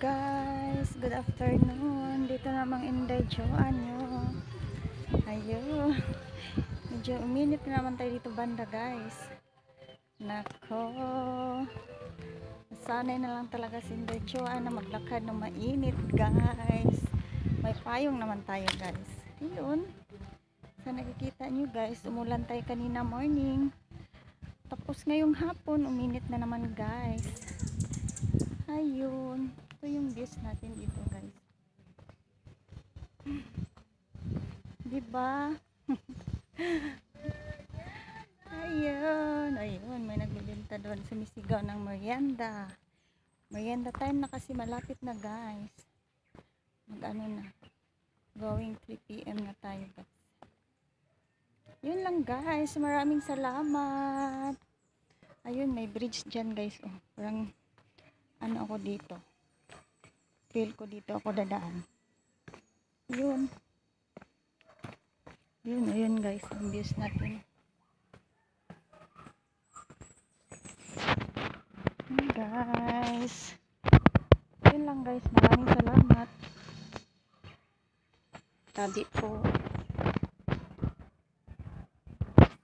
Guys, good afternoon. Dito namang Inday Joan nyo. Ayun. Medyo uminit na naman tayo dito banda guys. Nako. Sanay na lang talaga si Inday Joan na maglakad ng mainit guys. May payong naman tayo guys. Ayun. Sa nakikita nyo guys, umulan tayo kanina morning. Tapos ngayong hapon, uminit na naman guys. Ayun. Ito yung views natin dito guys. Diba? Ayun, may nagbibenta doon, sumisigaw ng merienda. Merienda time na kasi malapit na guys. Mag-ano na, going 3 PM na tayo guys. Yun lang guys, maraming salamat. Ayun, may bridge dyan guys. Oh, parang ano ako dito. Feel ko dito ako dadaan. Yun. Ayun guys, ang views natin. Guys, yun lang guys, maraming salamat. Tabi po.